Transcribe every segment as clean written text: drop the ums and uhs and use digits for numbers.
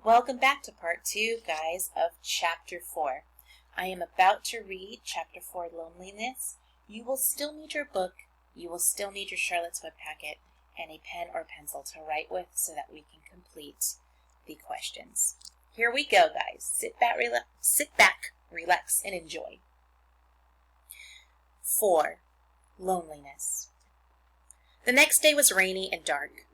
Welcome back to part 2, guys, of chapter 4. I am about to read chapter 4, Loneliness. You will still need your book, you will still need your Charlotte's Web packet, and a pen or pencil to write with so that we can complete the questions. Here we go, guys. Sit back, relax, and enjoy. 4. Loneliness. The next day was rainy and dark.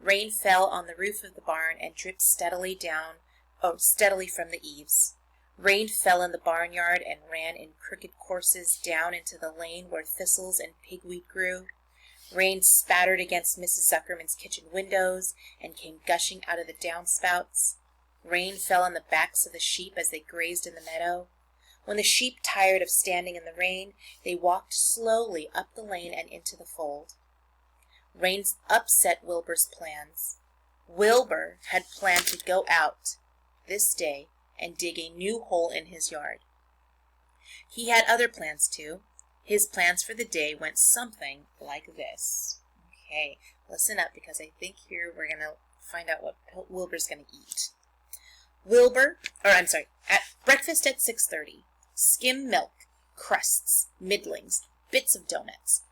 Rain fell on the roof of the barn and dripped steadily from the eaves. Rain fell in the barnyard and ran in crooked courses down into the lane where thistles and pigweed grew. Rain spattered against Mrs. Zuckerman's kitchen windows and came gushing out of the downspouts. Rain fell on the backs of the sheep as they grazed in the meadow. When the sheep tired of standing in the rain, they walked slowly up the lane and into the fold. Rain upset Wilbur's plans. Wilbur had planned to go out this day and dig a new hole in his yard. He had other plans too. His plans for the day went something like this. Okay, listen up because I think here we're going to find out what Wilbur's going to eat. At breakfast at 6:30, skim milk, crusts, middlings, bits of donuts,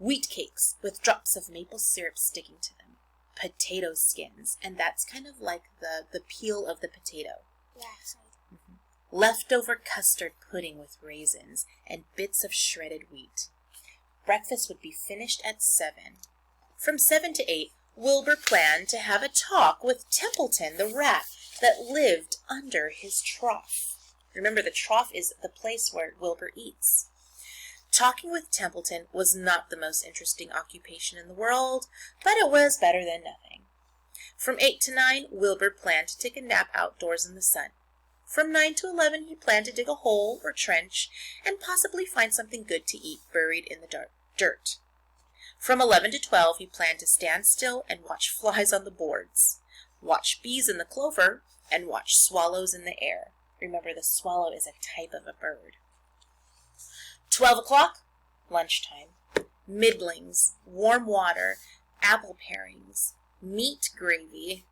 wheat cakes with drops of maple syrup sticking to them, potato skins, and that's kind of like the peel of the potato. Yeah, sorry. Leftover custard pudding with raisins and bits of shredded wheat. Breakfast would be finished at 7. From 7 to 8, Wilbur planned to have a talk with Templeton, the rat that lived under his trough. Remember, the trough is the place where Wilbur eats. Talking with Templeton was not the most interesting occupation in the world, but it was better than nothing. From 8 to 9, Wilbur planned to take a nap outdoors in the sun. From 9 to 11, he planned to dig a hole or trench and possibly find something good to eat buried in the dirt. From 11 to 12, he planned to stand still and watch flies on the boards, watch bees in the clover, and watch swallows in the air. Remember, the swallow is a type of a bird. 12 o'clock, lunchtime. Middlings, warm water, apple parings, meat gravy,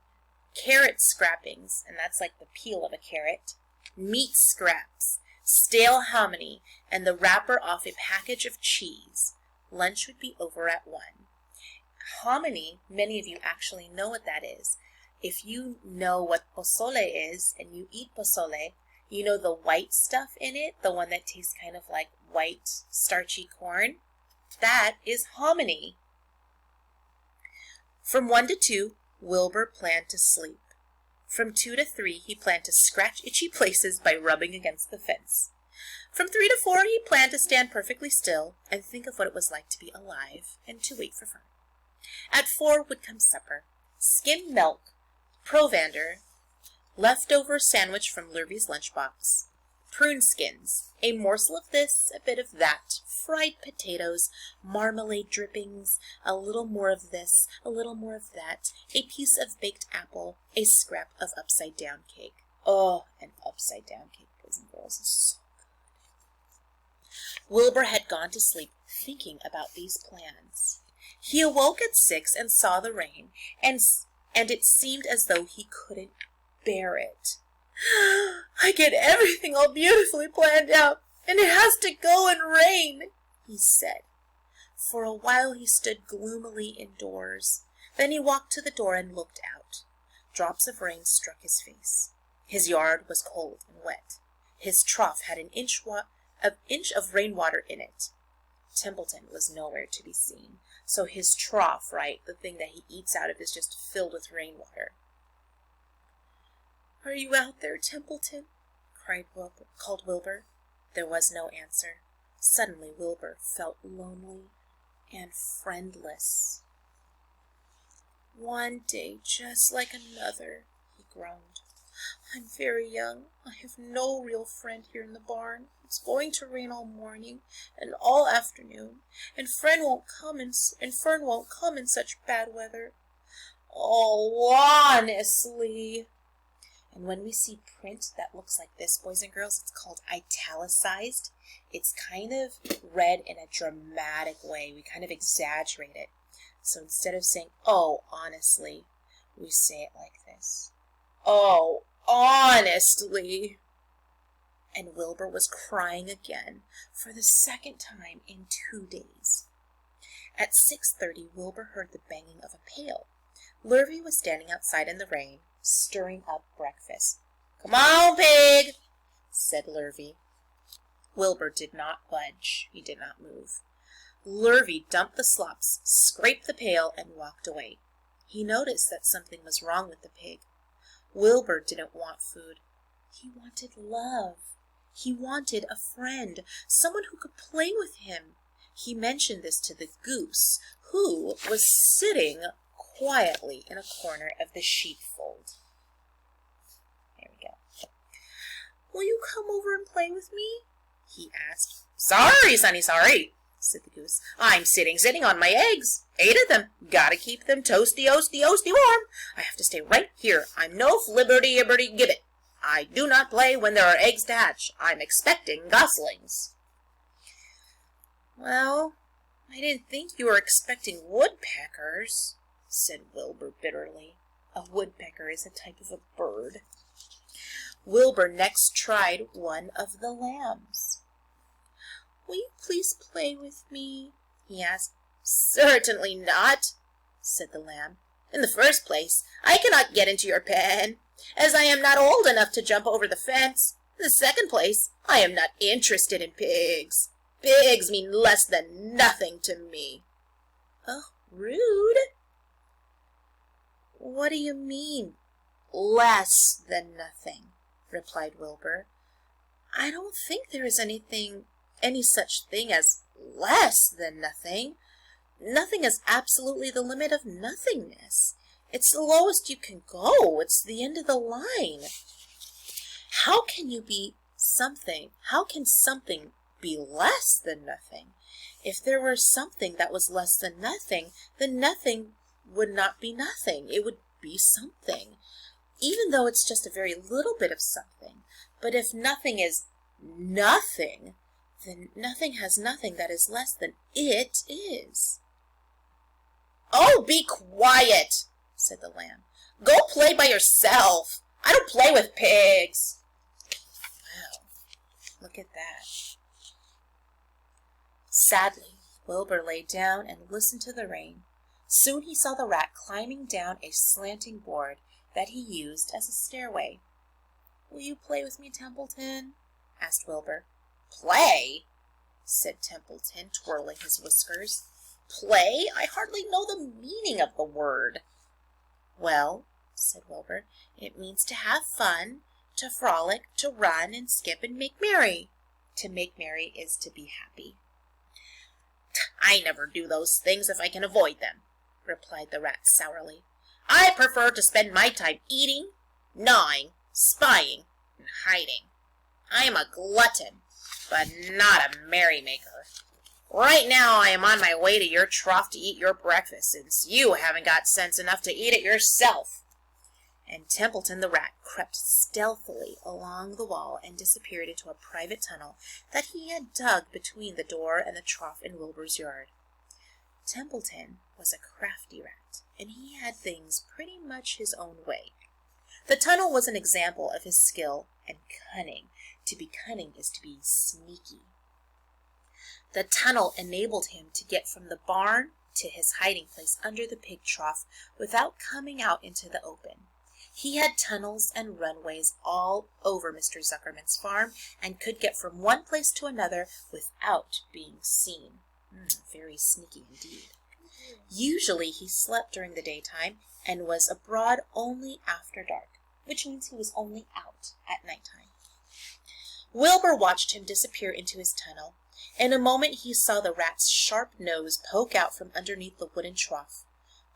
carrot scrappings, and that's like the peel of a carrot, meat scraps, stale hominy, and the wrapper off a package of cheese. Lunch would be over at 1. Hominy, many of you actually know what that is. If you know what pozole is and you eat pozole, you know the white stuff in it, the one that tastes kind of like white starchy corn? That is hominy. From 1 to 2, Wilbur planned to sleep. From 2 to 3, he planned to scratch itchy places by rubbing against the fence. From 3 to 4, he planned to stand perfectly still and think of what it was like to be alive and to wait for fun. At 4 would come supper. Skimmed milk, provender, leftover sandwich from Lurvy's lunchbox, prune skins, a morsel of this, a bit of that, fried potatoes, marmalade drippings, a little more of this, a little more of that, a piece of baked apple, a scrap of upside-down cake. Oh, an upside-down cake, boys and girls, is so good. Wilbur had gone to sleep thinking about these plans. He awoke at 6 and saw the rain, and it seemed as though he couldn't bear it. I get everything all beautifully planned out, and it has to go and rain, he said. For a while he stood gloomily indoors. Then he walked to the door and looked out. Drops of rain struck his face. His yard was cold and wet. His trough had an inch of rainwater in it. Templeton was nowhere to be seen, so his trough, right, the thing that he eats out of, is just filled with rainwater. "Are you out there, Templeton?" called Wilbur. There was no answer. Suddenly Wilbur felt lonely and friendless. "One day just like another," he groaned. "I'm very young. I have no real friend here in the barn. It's going to rain all morning and all afternoon, and Fern won't come in such bad weather. Oh, honestly." And when we see print that looks like this, boys and girls, it's called italicized. It's kind of read in a dramatic way. We kind of exaggerate it. So instead of saying, "oh, honestly," we say it like this. Oh, honestly. And Wilbur was crying again for the second time in 2 days. At 6:30, Wilbur heard the banging of a pail. Lurvy was standing outside in the rain, stirring up breakfast. "Come on, Pig," said Lurvy. Wilbur did not budge. He did not move. Lurvy dumped the slops, scraped the pail, and walked away. He noticed that something was wrong with the pig. Wilbur didn't want food. He wanted love. He wanted a friend, someone who could play with him. He mentioned this to the goose, who was sitting quietly in a corner of the sheepfold. There we go. "Will you come over and play with me?" he asked. "Sorry, Sonny, sorry," said the goose. "I'm sitting on my eggs. 8 of them. Gotta keep them toasty, warm. I have to stay right here. I'm no flibberty-ibberty-gibbet. I do not play when there are eggs to hatch. I'm expecting goslings." "Well, I didn't think you were expecting woodpeckers," said Wilbur bitterly. A woodpecker is a type of a bird. Wilbur next tried one of the lambs. "Will you please play with me?" he asked. "Certainly not," said the lamb. "In the first place, I cannot get into your pen, as I am not old enough to jump over the fence. In the second place, I am not interested in pigs. Pigs mean less than nothing to me." "Oh, rude." "What do you mean, less than nothing?" replied Wilbur. "I don't think there is any such thing as less than nothing. Nothing is absolutely the limit of nothingness. It's the lowest you can go. It's the end of the line. How can you be something? How can something be less than nothing? If there were something that was less than nothing, then nothing would not be nothing. It would be something, even though it's just a very little bit of something. But if nothing is nothing, then nothing has nothing that is less than it is." "Oh, be quiet," said the lamb. "Go play by yourself. I don't play with pigs." Wow, look at that. Sadly, Wilbur lay down and listened to the rain. Soon he saw the rat climbing down a slanting board that he used as a stairway. "Will you play with me, Templeton?" asked Wilbur. "Play?" said Templeton, twirling his whiskers. "Play? I hardly know the meaning of the word." "Well," said Wilbur, "it means to have fun, to frolic, to run and skip and make merry. To make merry is to be happy." "I never do those things if I can avoid them," replied the rat sourly. "I prefer to spend my time eating, gnawing, spying, and hiding. I am a glutton, but not a merrymaker. Right now I am on my way to your trough to eat your breakfast, since you haven't got sense enough to eat it yourself." And Templeton the rat crept stealthily along the wall and disappeared into a private tunnel that he had dug between the door and the trough in Wilbur's yard. Templeton was a crafty rat, and he had things pretty much his own way. The tunnel was an example of his skill and cunning. To be cunning is to be sneaky. The tunnel enabled him to get from the barn to his hiding place under the pig trough without coming out into the open. He had tunnels and runways all over Mr. Zuckerman's farm and could get from one place to another without being seen. Very sneaky indeed. Usually he slept during the daytime and was abroad only after dark, which means he was only out at nighttime. Wilbur watched him disappear into his tunnel. In a moment he saw the rat's sharp nose poke out from underneath the wooden trough.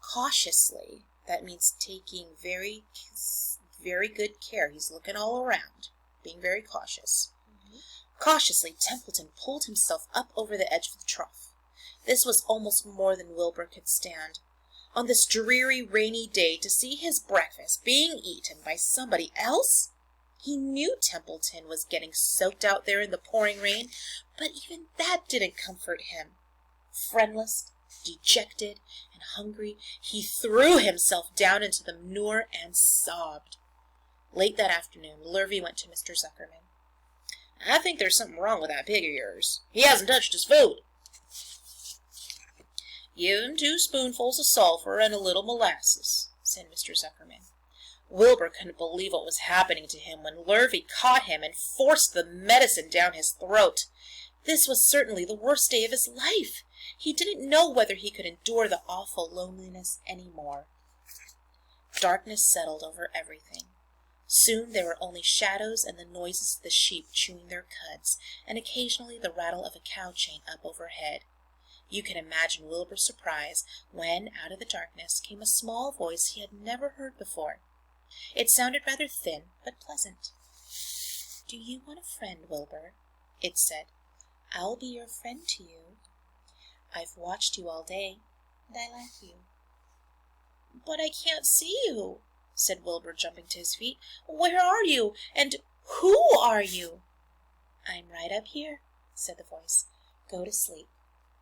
Cautiously, that means taking very good care. He's looking all around, being very cautious. Cautiously, Templeton pulled himself up over the edge of the trough. This was almost more than Wilbur could stand. On this dreary, rainy day, to see his breakfast being eaten by somebody else? He knew Templeton was getting soaked out there in the pouring rain, but even that didn't comfort him. Friendless, dejected, and hungry, he threw himself down into the manure and sobbed. Late that afternoon, Lurvy went to Mr. Zuckerman. "I think there's something wrong with that pig of yours. He hasn't touched his food." "Give him 2 spoonfuls of sulphur and a little molasses," said Mr. Zuckerman. Wilbur couldn't believe what was happening to him when Lurvy caught him and forced the medicine down his throat. This was certainly the worst day of his life. He didn't know whether he could endure the awful loneliness any more. Darkness settled over everything. Soon there were only shadows and the noises of the sheep chewing their cuds, and occasionally the rattle of a cow chain up overhead. You can imagine Wilbur's surprise when, out of the darkness, came a small voice he had never heard before. It sounded rather thin, but pleasant. "Do you want a friend, Wilbur?" it said. "I'll be your friend to you. I've watched you all day, and I like you." "But I can't see you," said Wilbur, jumping to his feet. "Where are you? And who are you?" "I'm right up here," said the voice. "Go to sleep.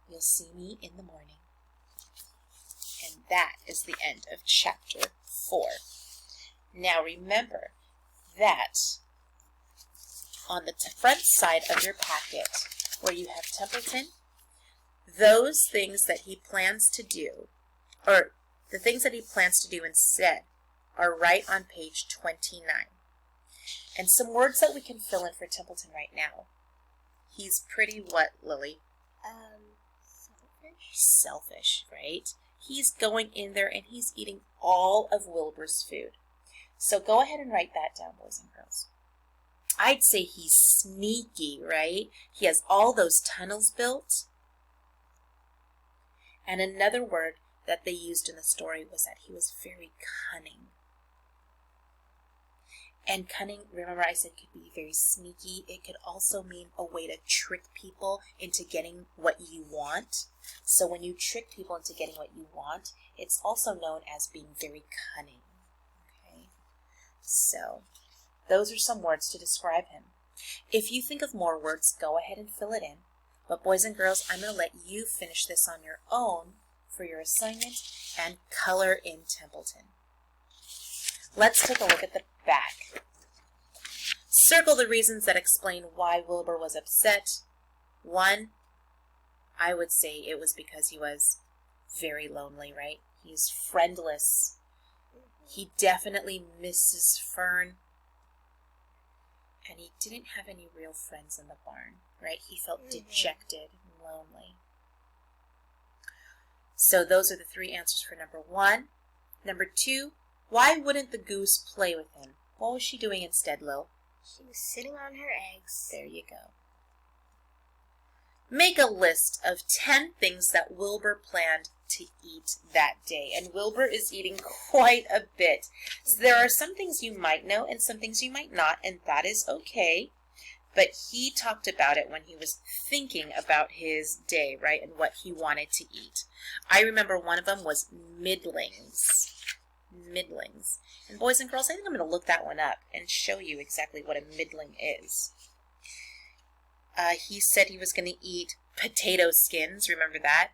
You'll see me in the morning." And that is the end of chapter 4. Now remember that on the front side of your packet, where you have Templeton, those things that he plans to do, or the things that he plans to do instead, are right on page 29. And some words that we can fill in for Templeton right now. He's pretty what, Lily? Selfish. Selfish, right? He's going in there and he's eating all of Wilbur's food. So go ahead and write that down, boys and girls. I'd say he's sneaky, right? He has all those tunnels built. And another word that they used in the story was that he was very cunning. And cunning, remember I said, could be very sneaky. It could also mean a way to trick people into getting what you want. So when you trick people into getting what you want, it's also known as being very cunning. Okay? So those are some words to describe him. If you think of more words, go ahead and fill it in. But boys and girls, I'm going to let you finish this on your own for your assignment and color in Templeton. Let's take a look at the back. Circle the reasons that explain why Wilbur was upset. 1, I would say it was because he was very lonely, right? He's friendless. He definitely misses Fern. And he didn't have any real friends in the barn, right? He felt dejected and lonely. So those are the 3 answers for number 1. Number 2, why wouldn't the goose play with him? What was she doing instead, Lil? She was sitting on her eggs. There you go. Make a list of 10 things that Wilbur planned to eat that day. And Wilbur is eating quite a bit. So there are some things you might know and some things you might not, and that is okay. But he talked about it when he was thinking about his day, right, and what he wanted to eat. I remember one of them was middlings. Middlings. And boys and girls, I think I'm going to look that one up and show you exactly what a middling is. He said he was going to eat potato skins. Remember that?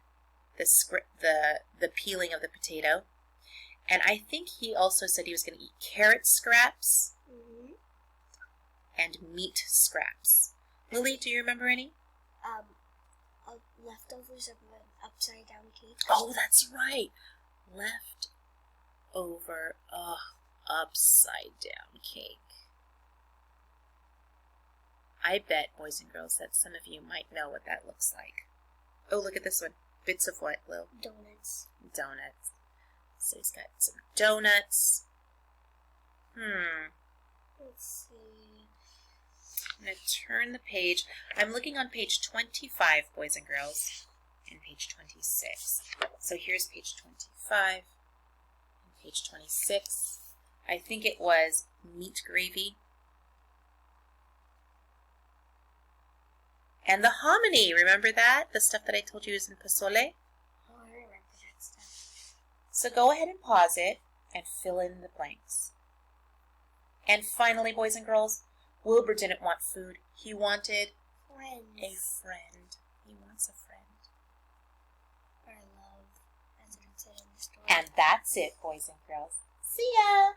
The peeling of the potato. And I think he also said he was going to eat carrot scraps and meat scraps. Lily, do you remember any? Leftovers of an upside down cake. Oh, that's right. Leftover upside down cake. I bet, boys and girls, that some of you might know what that looks like. Oh, look at this one. Bits of what, Lil? Donuts. Donuts. So he's got some donuts. Let's see. I'm going to turn the page. I'm looking on page 25, boys and girls, and page 26. So here's page 25 and page 26. I think it was meat gravy. And the hominy, remember that? The stuff that I told you is in pozole? Oh, I remember that stuff. So go ahead and pause it and fill in the blanks. And finally, boys and girls, Wilbur didn't want food. He wanted a friend. He wants a friend. Or love, as it said in the story. And that's it, boys and girls. See ya!